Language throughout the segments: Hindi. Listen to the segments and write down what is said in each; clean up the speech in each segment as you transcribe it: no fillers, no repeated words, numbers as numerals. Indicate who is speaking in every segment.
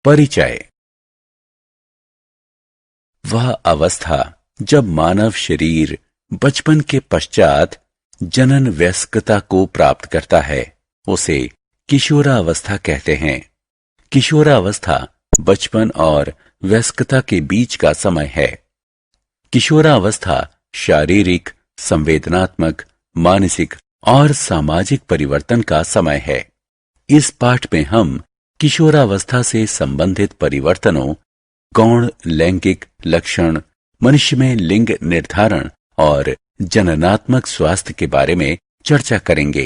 Speaker 1: परिचय। वह अवस्था जब मानव शरीर बचपन के पश्चात जनन वयस्कता को प्राप्त करता है उसे किशोरावस्था कहते हैं। किशोरावस्था बचपन और वयस्कता के बीच का समय है। किशोरावस्था शारीरिक, संवेदनात्मक, मानसिक और सामाजिक परिवर्तन का समय है। इस पाठ में हम किशोरावस्था से संबंधित परिवर्तनों, गौण लैंगिक लक्षण, मनुष्य में लिंग निर्धारण और जननात्मक स्वास्थ्य के बारे में चर्चा करेंगे।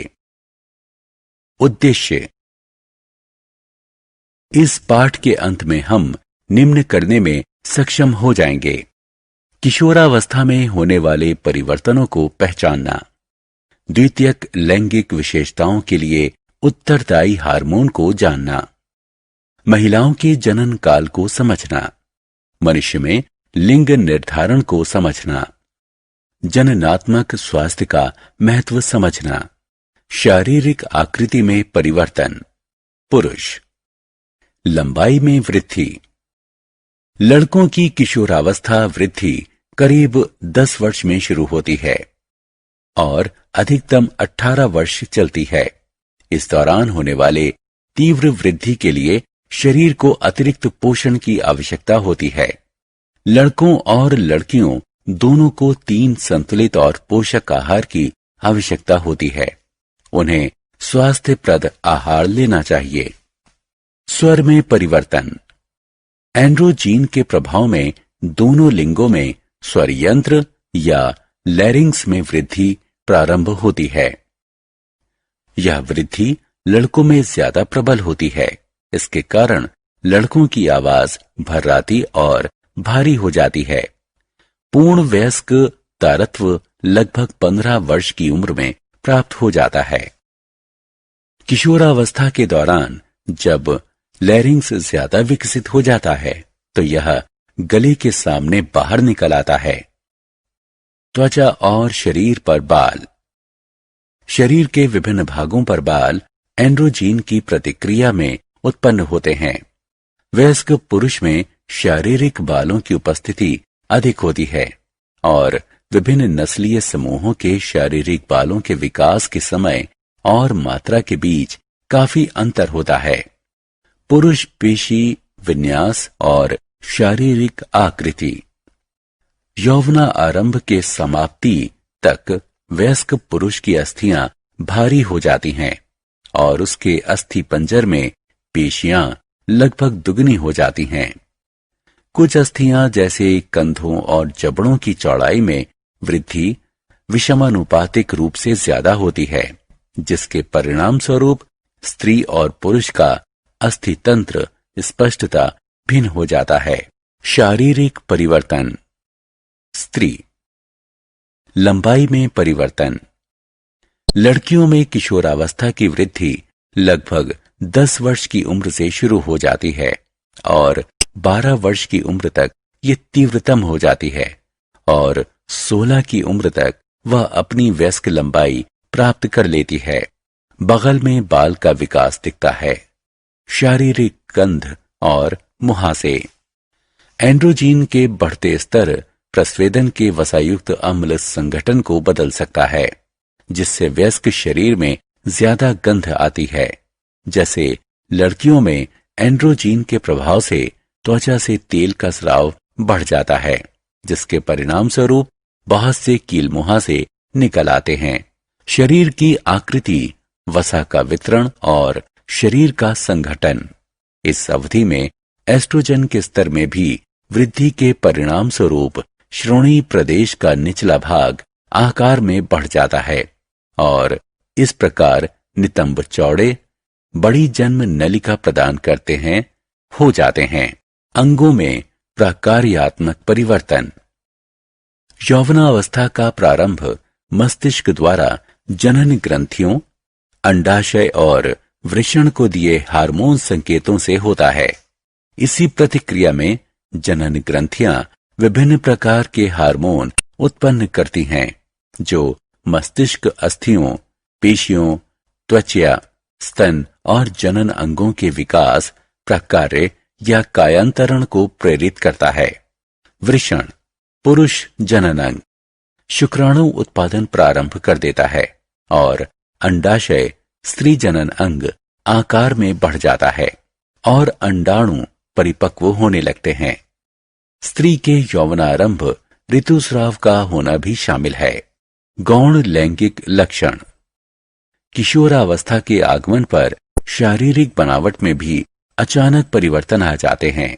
Speaker 1: उद्देश्य। इस पाठ के अंत में हम निम्न करने में सक्षम हो जाएंगे: किशोरावस्था में होने वाले परिवर्तनों को पहचानना, द्वितीयक लैंगिक विशेषताओं के लिए उत्तरदायी हार्मोन को जानना, महिलाओं के जनन काल को समझना, मनुष्य में लिंग निर्धारण को समझना, जननात्मक स्वास्थ्य का महत्व समझना, शारीरिक आकृति में परिवर्तन, पुरुष, लंबाई में वृद्धि। लड़कों की किशोरावस्था वृद्धि करीब 10 वर्ष में शुरू होती है और अधिकतम 18 वर्ष चलती है। इस दौरान होने वाले तीव्र वृद्धि के लिए शरीर को अतिरिक्त पोषण की आवश्यकता होती है। लड़कों और लड़कियों दोनों को 3 संतुलित और पोषक आहार की आवश्यकता होती है। उन्हें स्वास्थ्यप्रद आहार लेना चाहिए। स्वर में परिवर्तन। एंड्रोजीन के प्रभाव में दोनों लिंगों में स्वर यंत्र या लैरिंग्स में वृद्धि प्रारंभ होती है। यह वृद्धि लड़कों में ज्यादा प्रबल होती है। इसके कारण लड़कों की आवाज भर्राती और भारी हो जाती है। पूर्ण वयस्क तारत्व लगभग 15 वर्ष की उम्र में प्राप्त हो जाता है। किशोरावस्था के दौरान जब लैरिंग्स ज्यादा विकसित हो जाता है तो यह गले के सामने बाहर निकल आता है। त्वचा और शरीर पर बाल। शरीर के विभिन्न भागों पर बाल एंड्रोजीन की प्रतिक्रिया में उत्पन्न होते हैं। वयस्क पुरुष में शारीरिक बालों की उपस्थिति अधिक होती है और विभिन्न नस्लीय समूहों के शारीरिक बालों के विकास के समय और मात्रा के बीच काफी अंतर होता है। पुरुष पेशी विन्यास और शारीरिक आकृति। यौवना आरंभ के समाप्ति तक वयस्क पुरुष की अस्थियां भारी हो जाती हैं और उसके अस्थि पंजर में पेशियां लगभग दुगनी हो जाती हैं। कुछ अस्थियां जैसे कंधों और जबड़ों की चौड़ाई में वृद्धि विषमानुपातिक रूप से ज्यादा होती है, जिसके परिणाम स्वरूप स्त्री और पुरुष का अस्थि तंत्र स्पष्टता भिन्न हो जाता है। शारीरिक परिवर्तन। स्त्री। लंबाई में परिवर्तन। लड़कियों में किशोरावस्था की वृद्धि लगभग 10 वर्ष की उम्र से शुरू हो जाती है और 12 वर्ष की उम्र तक ये तीव्रतम हो जाती है और 16 की उम्र तक वह अपनी वयस्क लंबाई प्राप्त कर लेती है। बगल में बाल का विकास दिखता है। शारीरिक गंध और मुहासे। एंड्रोजीन के बढ़ते स्तर प्रस्वेदन के वसायुक्त अम्ल संगठन को बदल सकता है, जिससे वयस्क शरीर में ज्यादा गंध आती है। जैसे लड़कियों में एंड्रोजीन के प्रभाव से त्वचा से तेल का स्राव बढ़ जाता है, जिसके परिणाम स्वरूप बहुत से कील मुहासे निकल आते हैं। शरीर की आकृति, वसा का वितरण और शरीर का संगठन। इस अवधि में एस्ट्रोजन के स्तर में भी वृद्धि के परिणाम स्वरूप श्रोणि प्रदेश का निचला भाग आकार में बढ़ जाता है और इस प्रकार नितंब चौड़े, बड़ी जन्म नलिका प्रदान करते हैं हो जाते हैं। अंगों में प्रकार्यात्मक परिवर्तन। यौवनावस्था का प्रारंभ मस्तिष्क द्वारा जनन ग्रंथियों, अंडाशय और वृषण को दिए हार्मोन संकेतों से होता है। इसी प्रतिक्रिया में जनन ग्रंथियां विभिन्न प्रकार के हार्मोन उत्पन्न करती हैं, जो मस्तिष्क अस्थियों, पेशियों, त्वचा, स्तन और जनन अंगों के विकास, प्रकार्य या कायांतरण को प्रेरित करता है। वृषण पुरुष जनन अंग शुक्राणु उत्पादन प्रारंभ कर देता है और अंडाशय स्त्री जनन अंग आकार में बढ़ जाता है और अंडाणु परिपक्व होने लगते हैं। स्त्री के यौवनारंभ ऋतुस्राव का होना भी शामिल है। गौण लैंगिक लक्षण किशोरावस्था के आगमन पर शारीरिक बनावट में भी अचानक परिवर्तन आ जाते हैं।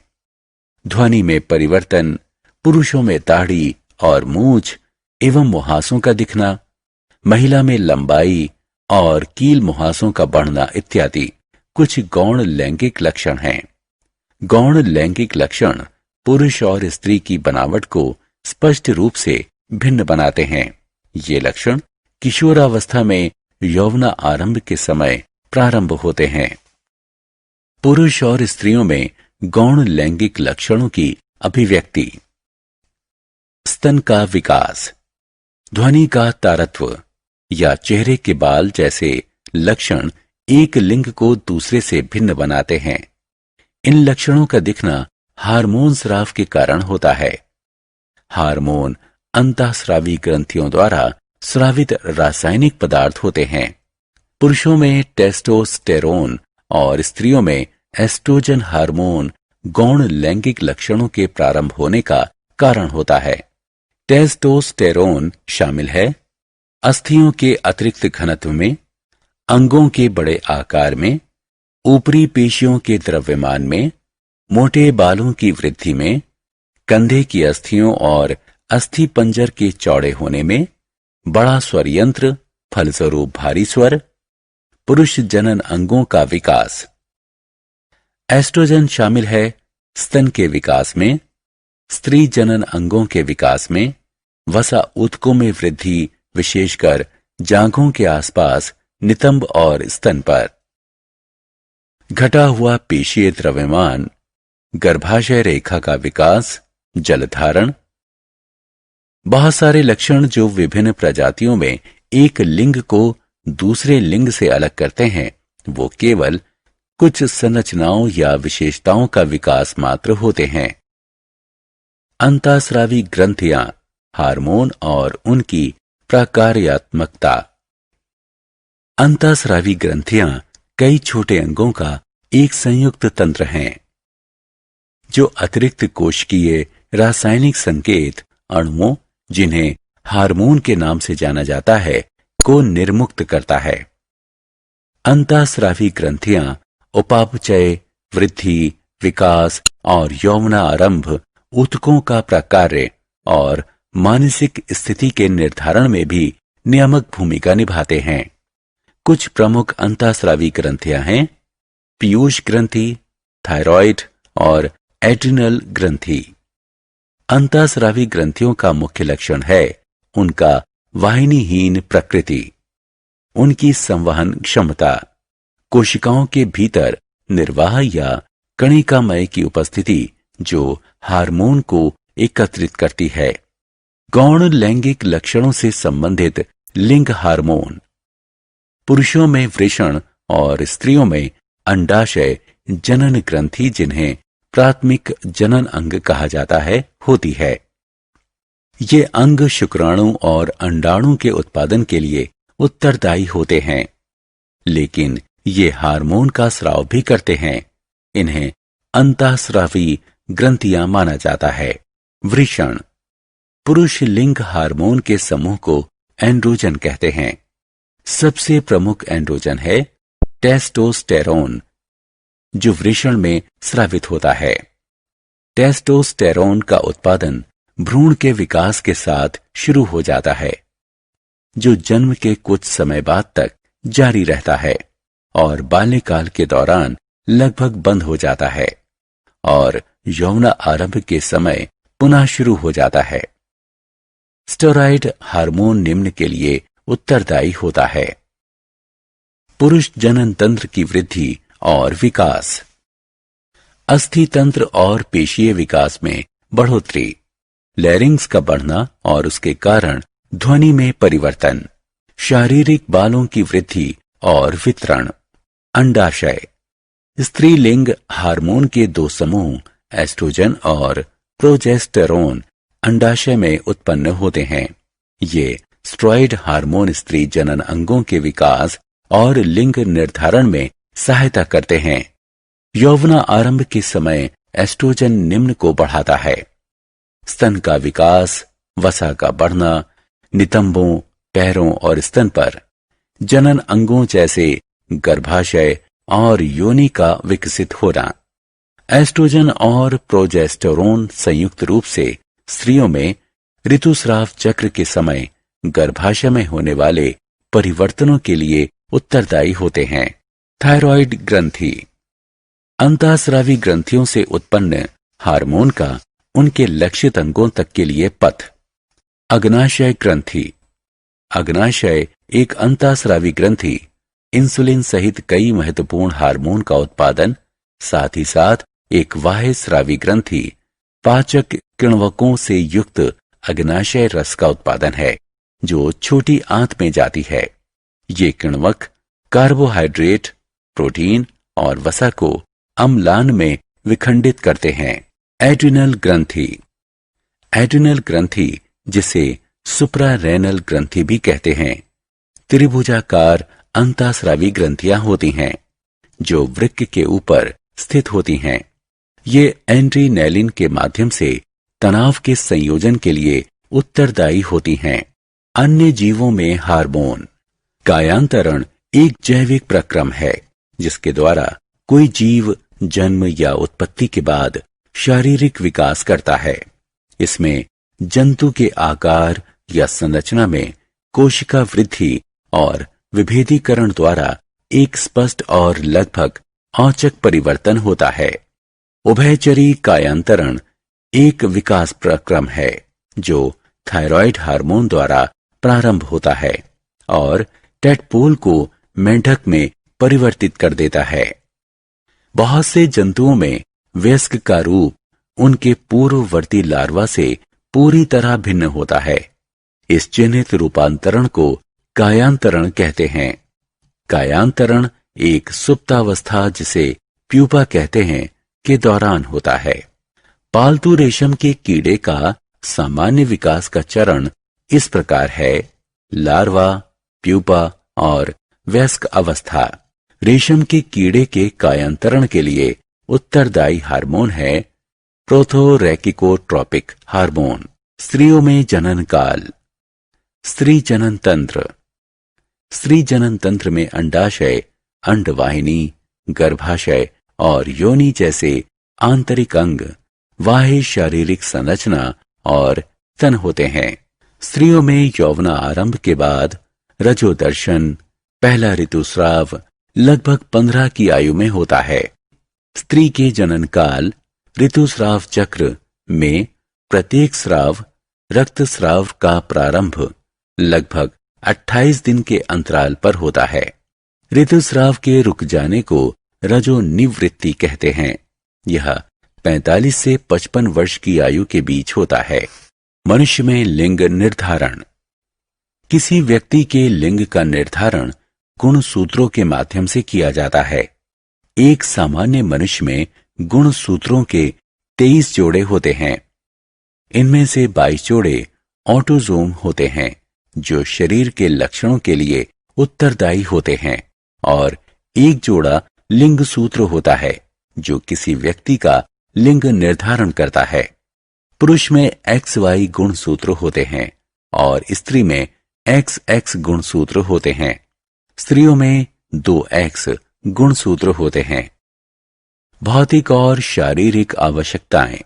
Speaker 1: ध्वनि में परिवर्तन, पुरुषों में दाढ़ी और मूछ एवं मुहासों का दिखना, महिला में लंबाई और कील मुहासों का बढ़ना इत्यादि कुछ गौण लैंगिक लक्षण हैं। गौण लैंगिक लक्षण पुरुष और स्त्री की बनावट को स्पष्ट रूप से भिन्न बनाते हैं। ये लक्षण किशोरावस्था में यौवना आरंभ के समय प्रारंभ होते हैं। पुरुष और स्त्रियों में गौण लैंगिक लक्षणों की अभिव्यक्ति। स्तन का विकास, ध्वनि का तारत्व या चेहरे के बाल जैसे लक्षण एक लिंग को दूसरे से भिन्न बनाते हैं। इन लक्षणों का दिखना हार्मोन स्राव के कारण होता है। हार्मोन अंतःस्रावी ग्रंथियों द्वारा स्रावित रासायनिक पदार्थ होते हैं। पुरुषों में टेस्टोस्टेरोन और स्त्रियों में एस्ट्रोजन हार्मोन गौण लैंगिक लक्षणों के प्रारंभ होने का कारण होता है। टेस्टोस्टेरोन शामिल है अस्थियों के अतिरिक्त घनत्व में, अंगों के बड़े आकार में, ऊपरी पेशियों के द्रव्यमान में, मोटे बालों की वृद्धि में, कंधे की अस्थियों और अस्थि पंजर के चौड़े होने में, बड़ा स्वर यंत्र फलस्वरूप भारी स्वर, पुरुष जनन अंगों का विकास। एस्ट्रोजन शामिल है स्तन के विकास में, स्त्री जनन अंगों के विकास में, वसा ऊतकों में वृद्धि विशेषकर जांघों के आसपास नितंब और स्तन पर। घटा हुआ पेशीय द्रव्यमान, गर्भाशय रेखा का विकास, जलधारण। बहुत सारे लक्षण जो विभिन्न प्रजातियों में एक लिंग को दूसरे लिंग से अलग करते हैं, वो केवल कुछ संरचनाओं या विशेषताओं का विकास मात्र होते हैं। अंतःस्रावी ग्रंथियां, हार्मोन और उनकी प्रकार्यात्मकता। अंतःस्रावी ग्रंथियां कई छोटे अंगों का एक संयुक्त तंत्र हैं जो अतिरिक्त कोशिकीय रासायनिक संकेत अणुओं, जिन्हें हार्मोन के नाम से जाना जाता है, को निर्मुक्त करता है। अंतःस्रावी ग्रंथियां उपापचय, वृद्धि, विकास और यौवना आरंभ, ऊतकों का प्रकार्य और मानसिक स्थिति के निर्धारण में भी नियामक भूमिका निभाते हैं। कुछ प्रमुख अंतःस्रावी ग्रंथियां हैं पीयूष ग्रंथि, थायराइड और एड्रिनल ग्रंथि। अंतःस्रावी ग्रंथियों का मुख्य लक्षण है उनका वाहिनीहीन प्रकृति, उनकी संवहन क्षमता, कोशिकाओं के भीतर निर्वाह या कणिकामय की उपस्थिति जो हार्मोन को एकत्रित करती है। गौण लैंगिक लक्षणों से संबंधित लिंग हार्मोन। पुरुषों में वृषण और स्त्रियों में अंडाशय जनन ग्रंथि, जिन्हें प्राथमिक जनन अंग कहा जाता है, होती है। ये अंग शुक्राणु और अंडाणु के उत्पादन के लिए उत्तरदायी होते हैं, लेकिन ये हार्मोन का स्राव भी करते हैं। इन्हें अंतःस्रावी ग्रंथियां माना जाता है। वृषण पुरुष लिंग हार्मोन के समूह को एंड्रोजन कहते हैं। सबसे प्रमुख एंड्रोजन है टेस्टोस्टेरोन, जो वृषण में स्रावित होता है। टेस्टोस्टेरोन का उत्पादन भ्रूण के विकास के साथ शुरू हो जाता है, जो जन्म के कुछ समय बाद तक जारी रहता है और बाल्यकाल के दौरान लगभग बंद हो जाता है और यौवना आरंभ के समय पुनः शुरू हो जाता है। स्टेरॉयड हार्मोन निम्न के लिए उत्तरदायी होता है। पुरुष जनन तंत्र की वृद्धि और विकास। अस्थि तंत्र और पेशीय विकास में बढ़ोतरी, लैरिंग्स का बढ़ना और उसके कारण ध्वनि में परिवर्तन, शारीरिक बालों की वृद्धि और वितरण। अंडाशय स्त्रीलिंग हार्मोन के दो समूह एस्ट्रोजन और प्रोजेस्टेरोन अंडाशय में उत्पन्न होते हैं। ये स्टेरॉयड हार्मोन स्त्री जनन अंगों के विकास और लिंग निर्धारण में सहायता करते हैं। यौवना आरंभ के समय एस्ट्रोजन निम्न को बढ़ाता है: स्तन का विकास, वसा का बढ़ना, नितंबों, पैरों और स्तन पर, जनन अंगों जैसे गर्भाशय और योनि का विकसित होना। एस्ट्रोजन और प्रोजेस्टेरोन संयुक्त रूप से स्त्रियों में ऋतुस्राव चक्र के समय गर्भाशय में होने वाले परिवर्तनों के लिए उत्तरदायी होते हैं। थायराइड ग्रंथि अंतःस्रावी ग्रंथियों से उत्पन्न हार्मोन का उनके लक्षित अंगों तक के लिए पथ। अग्नाशय ग्रंथि अग्नाशय एक अंतःस्रावी ग्रंथि इंसुलिन सहित कई महत्वपूर्ण हार्मोन का उत्पादन, साथ ही साथ एक बाह्यस्रावी ग्रंथि पाचक किण्वकों से युक्त अग्नाशय रस का उत्पादन है, जो छोटी आंत में जाती है। ये किण्वक कार्बोहाइड्रेट, प्रोटीन और वसा को अम्लान में विखंडित करते हैं। एड्रिनल ग्रंथि एड्रिनल ग्रंथि, जिसे सुप्रारेनल ग्रंथि भी कहते हैं, त्रिभुजाकार अंतःस्रावी ग्रंथियां होती हैं जो वृक्क के ऊपर स्थित होती हैं। ये एड्रीनैलिन के माध्यम से तनाव के संयोजन के लिए उत्तरदायी होती हैं। अन्य जीवों में हार्मोन कायांतरण एक जैविक प्रक्रम है जिसके द्वारा कोई जीव जन्म या उत्पत्ति के बाद शारीरिक विकास करता है। इसमें जंतु के आकार या संरचना में कोशिका वृद्धि और विभेदीकरण द्वारा एक स्पष्ट और लगभग औचक परिवर्तन होता है। उभयचरी कायांतरण एक विकास प्रक्रम है जो थायराइड हार्मोन द्वारा प्रारंभ होता है और टेडपोल को मेंढक में परिवर्तित कर देता है। बहुत से जंतुओं में वयस्क का रूप उनके पूर्ववर्ती लार्वा से पूरी तरह भिन्न होता है। इस चिन्हित रूपांतरण को कायांतरण कहते हैं। कायांतरण एक सुप्तावस्था, जिसे प्यूपा कहते हैं, के दौरान होता है। पालतू रेशम के कीड़े का सामान्य विकास का चरण इस प्रकार है: लार्वा, प्यूपा और वयस्क अवस्था। रेशम के कीड़े के कायांतरण के लिए उत्तरदायी हार्मोन है प्रोथोरेकिकोट्रोपिक हार्मोन। स्त्रियों में जनन काल। स्त्री जनन तंत्र स्त्री जनन तंत्र में अंडाशय, अंडवाहिनी, गर्भाशय और योनि जैसे आंतरिक अंग, बाह्य शारीरिक संरचना और तन होते हैं। स्त्रियों में यौवना आरंभ के बाद रजोदर्शन, पहला ऋतुस्राव लगभग 15 की आयु में होता है। स्त्री के जनन काल ऋतुस्राव चक्र में प्रत्येक स्राव रक्तस्राव का प्रारंभ लगभग 28 दिन के अंतराल पर होता है। ऋतुस्राव के रुक जाने को रजोनिवृत्ति कहते हैं। यह 45 से 55 वर्ष की आयु के बीच होता है। मनुष्य में लिंग निर्धारण। किसी व्यक्ति के लिंग का निर्धारण गुणसूत्रों के माध्यम से किया जाता है। एक सामान्य मनुष्य में गुणसूत्रों के 23 जोड़े होते हैं। इनमें से 22 जोड़े ऑटोजोम होते हैं जो शरीर के लक्षणों के लिए उत्तरदायी होते हैं, और एक जोड़ा लिंग सूत्र होता है जो किसी व्यक्ति का लिंग निर्धारण करता है। पुरुष में XY गुणसूत्र होते हैं और स्त्री में XX गुणसूत्र होते हैं। स्त्रियों में 2X गुणसूत्र होते हैं। भौतिक और शारीरिक आवश्यकताएं।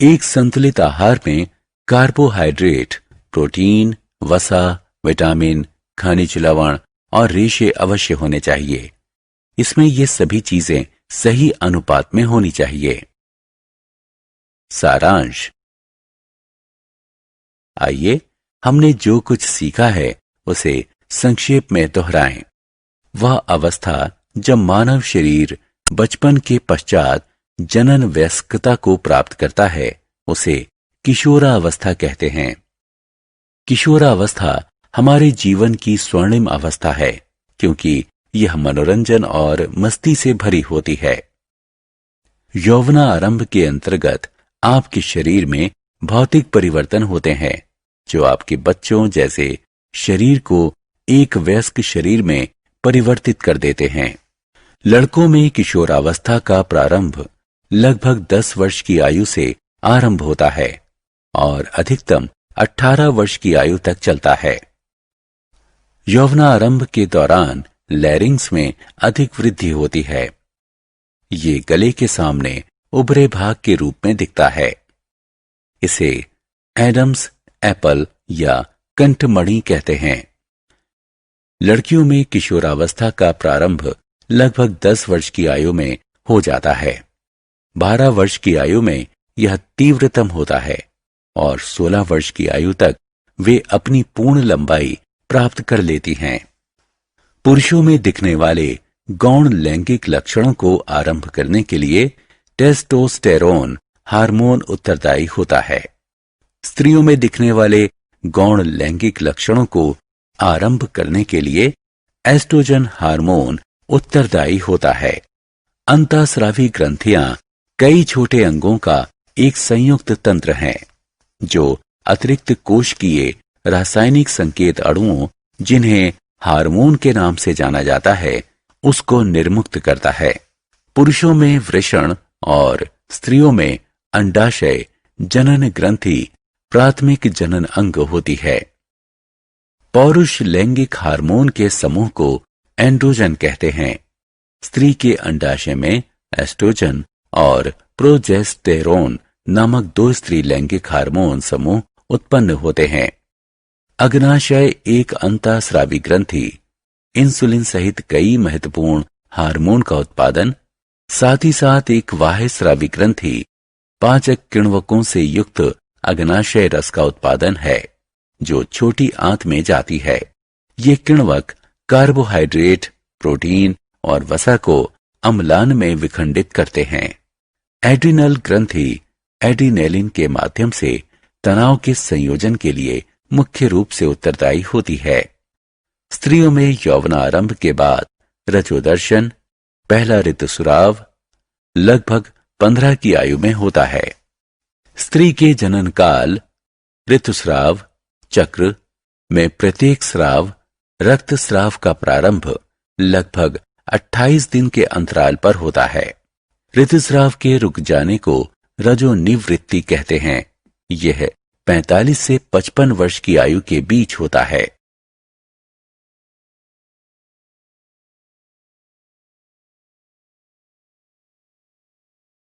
Speaker 1: एक संतुलित आहार में कार्बोहाइड्रेट, प्रोटीन, वसा, विटामिन, खनिज लवण और रेशे अवश्य होने चाहिए। इसमें ये सभी चीजें सही अनुपात में होनी चाहिए। सारांश। आइए हमने जो कुछ सीखा है उसे संक्षेप में दोहराएं। वह अवस्था जब मानव शरीर बचपन के पश्चात जनन वयस्कता को प्राप्त करता है उसे किशोरावस्था कहते हैं। किशोरावस्था हमारे जीवन की स्वर्णिम अवस्था है क्योंकि यह मनोरंजन और मस्ती से भरी होती है। यौवना आरंभ के अंतर्गत आपके शरीर में भौतिक परिवर्तन होते हैं जो आपके बच्चों जैसे शरीर को एक वयस्क शरीर में परिवर्तित कर देते हैं। लड़कों में किशोरावस्था का प्रारंभ लगभग 10 वर्ष की आयु से आरंभ होता है और अधिकतम 18 वर्ष की आयु तक चलता है। यौवनारंभ के दौरान लैरिंग्स में अधिक वृद्धि होती है। ये गले के सामने उभरे भाग के रूप में दिखता है। इसे एडम्स एप्पल या कंठमणि कहते हैं। लड़कियों में किशोरावस्था का प्रारंभ लगभग 10 वर्ष की आयु में हो जाता है। 12 वर्ष की आयु में यह तीव्रतम होता है और 16 वर्ष की आयु तक वे अपनी पूर्ण लंबाई प्राप्त कर लेती हैं। पुरुषों में दिखने वाले गौण लैंगिक लक्षणों को आरंभ करने के लिए टेस्टोस्टेरोन हार्मोन उत्तरदायी होता है। स्त्रियों में दिखने वाले गौण लैंगिक लक्षणों को आरंभ करने के लिए एस्ट्रोजन हार्मोन उत्तरदायी होता है। अंतःस्रावी ग्रंथियां कई छोटे अंगों का एक संयुक्त तंत्र है जो अतिरिक्त कोशिकीय रासायनिक संकेत अणुओं, जिन्हें हार्मोन के नाम से जाना जाता है, उसको निर्मुक्त करता है। पुरुषों में वृषण और स्त्रियों में अंडाशय जनन ग्रंथि प्राथमिक जनन अंग होती है। पौरुष लैंगिक हार्मोन के समूह को एंड्रोजन कहते हैं। स्त्री के अंडाशय में एस्ट्रोजन और प्रोजेस्टेरोन नामक 2 स्त्री लैंगिक हार्मोन समूह उत्पन्न होते हैं। अग्नाशय एक अंतःस्रावी ग्रंथि इंसुलिन सहित कई महत्वपूर्ण हार्मोन का उत्पादन, साथ ही साथ एक बाह्यस्रावी ग्रंथि पाचक किण्वकों से युक्त अग्नाशय रस का उत्पादन है जो छोटी आंत में जाती है। ये किण्वक कार्बोहाइड्रेट, प्रोटीन और वसा को अम्लान में विखंडित करते हैं। एड्रिनल ग्रंथि एड्रिनेलिन के माध्यम से तनाव के संयोजन के लिए मुख्य रूप से उत्तरदायी होती है। स्त्रियों में यौवनारंभ के बाद रजोदर्शन, पहला ऋतुस्राव लगभग 15 की आयु में होता है। स्त्री के जनन काल ऋतुस्राव चक्र में प्रत्येक स्राव रक्तस्राव का प्रारंभ लगभग 28 दिन के अंतराल पर होता है। ऋतुस्राव के रुक जाने को रजोनिवृत्ति कहते हैं। यह 45 से 55 वर्ष की आयु के बीच होता है।